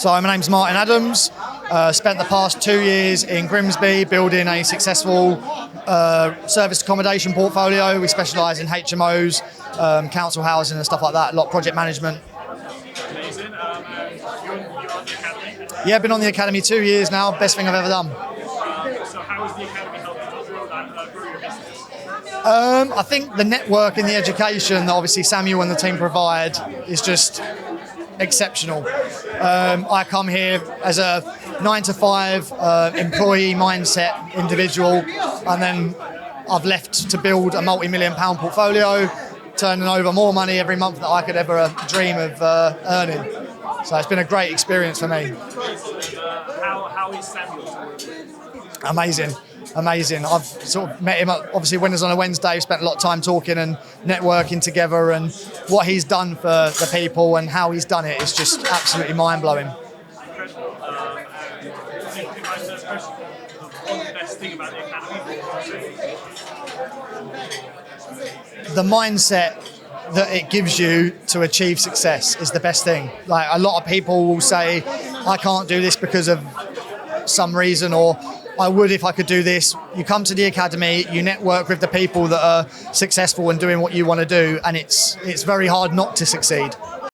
So my name's Martin Adams. Spent the past 2 years in Grimsby building a successful service accommodation portfolio. We specialise in HMOs, council housing and stuff like that, a lot of project management. Amazing. You're on the academy. Yeah, I've been on the academy 2 years now, best thing I've ever done. So how is the academy helping you grow your business? I think the network and the education that obviously Samuel and the team provide is just exceptional. I come here as a 9-to-5 employee mindset individual, and then I've left to build a multi-million-pound portfolio, turning over more money every month than I could ever dream of earning. So it's been a great experience for me. How is Samuel? Amazing. I've sort of met him at obviously Winners on a Wednesday, spent a lot of time talking and networking together, and what he's done for the people and how he's done it is just absolutely mind-blowing. Incredible. My first question, what's the best thing about the academy? The mindset that it gives you to achieve success is the best thing. Like, a lot of people will say, I can't do this because of some reason, or I would if I could do this. You come to the academy, you network with the people that are successful and doing what you want to do, and it's very hard not to succeed.